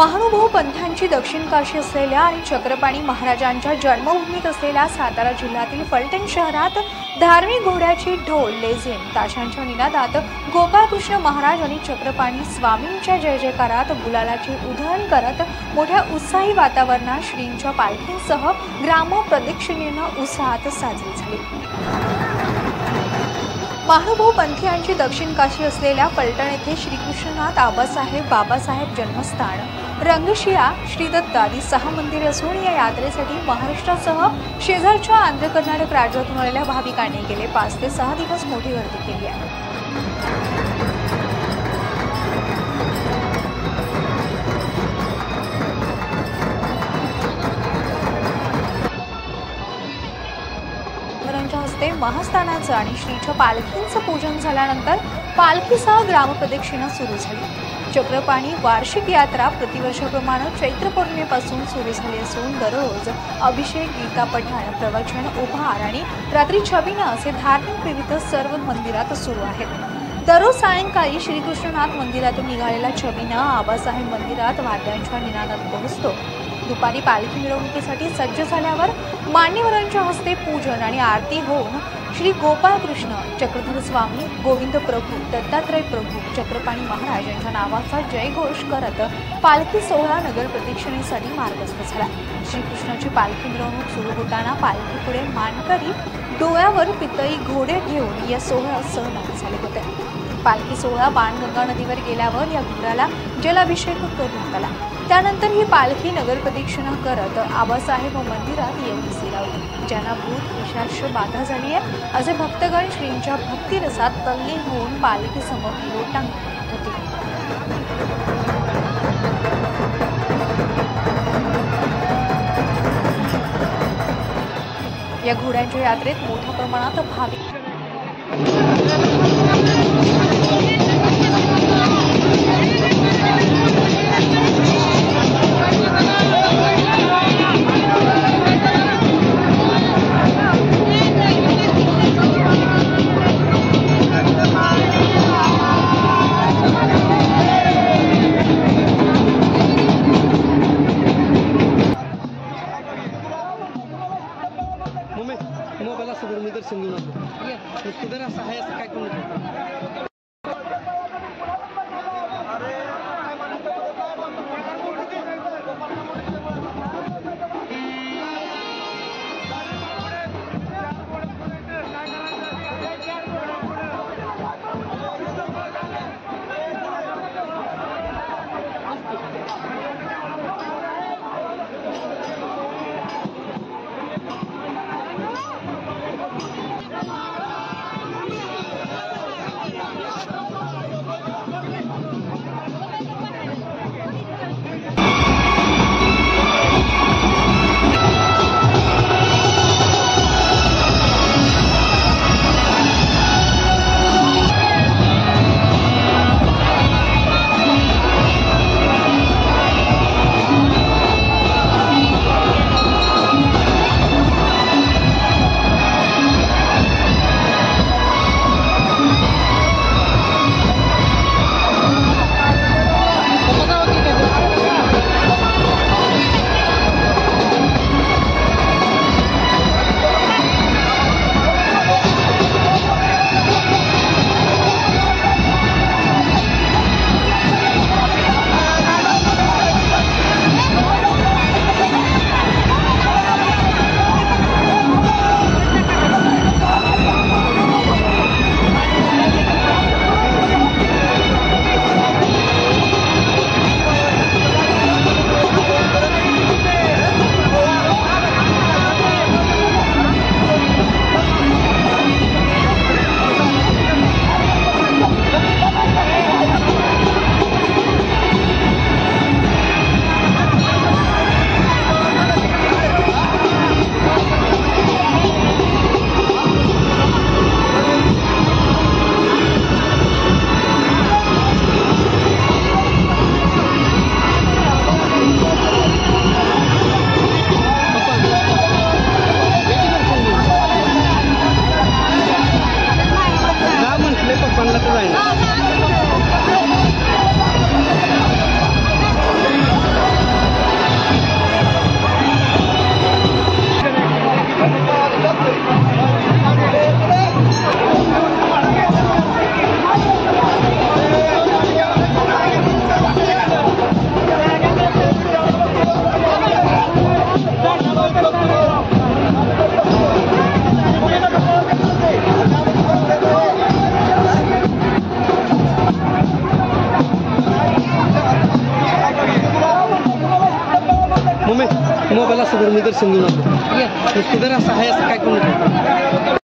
महानुभाव पंथांची दक्षिण काशी असलेल्या आणि चक्रपाणी महाराजांच्या जन्मभूमीत असलेल्या सातारा जिल्ह्यातील फलटण शहरात धार्मिक घोड्याची ढोल लेझिम ताशांच्या निनादात गोपाळकृष्ण महाराज आणि चक्रपाणी स्वामींच्या जय जयकारात गुलालाची उधळण करत मोठ्या उत्साही वातावरणात श्रींच्या पालखींसह ग्राम प्रदक्षिणेनं उत्साहात साजरी झाली। महानुभाव पंथीयांची दक्षिण काशी असलेल्या फलटण येथे श्रीकृष्णनाथ आबासाहेब बाबासाहेब जन्मस्थान रंगशिया श्रीदत्त आदी 6 मंदिरे असून या यात्रेसाठी महाराष्ट्रासह शेजारच्या आंध्र कर्नाटक राज्यातून आलेल्या भाविकांनी गेले 5 ते 6 दिवस मोठी गर्दी केली आहे। हस्ते महास्थानाचं आणि श्रीच्या पालखींचं पूजन झाल्यानंतर पालखीसह ग्रामप्रदक्षिणा सुरू झाली। चक्रपाणी वार्षिक यात्रा प्रतिवर्षाप्रमाणे चैत्र पौर्णिमेपासून सुरू झाली असून दररोज अभिषेक, गीता पठण, प्रवचन, उपहार आणि रात्री छबिना असे धार्मिक विविध सर्व मंदिरात सुरू आहेत। दररोज सायंकाळी श्रीकृष्णनाथ मंदिरातून निघालेला छबिना आबासाहेब मंदिरात वाद्यांच्या निनादात पोहोचतो। दुपारी पालखी मिरवणुकीसाठी सज्ज झाल्यावर मान्यवरांच्या हस्ते पूजन आणि आरती होऊन श्री गोपाळकृष्ण, चक्रधर स्वामी, गोविंद प्रभू, दत्तात्रय प्रभू, चक्रपाणी महाराज यांच्या नावाचा जयघोष करत पालखी सोहळा नगर प्रदक्षिणेसाठी मार्गस्थ झाला। श्रीकृष्णाची पालखी मिरवणूक सुरू होताना पालखीपुढे मानकरी डोळ्यावर पितळी घोडे घेऊन या सोहळ्यात सहभागी झाले होते। पालखी सोहळा बाणगंगा नदीवर गेल्यावर या घोड्याला जलाभिषेक करण्यात आला। त्यानंतर ही पालखी नगर प्रदक्षिणा करत आबासाहेब मंदिरात येऊन शिरावली। ज्यांना भूत पिशाच बाधा झाली आहे असे भक्तगण श्रींच्या भक्तिरसात तल्लीन होऊन पालखी समोर लोटांगण होते। या घोड्यांच्या यात्रेत मोठ्या प्रमाणात भाविक मोबाईल असं करून मी दर्शन घेऊन आलो किधर असं आहे असं काय करून असं धर्मी दर्शन घेऊन आलो. मग किधर असं आहे असं काय कोण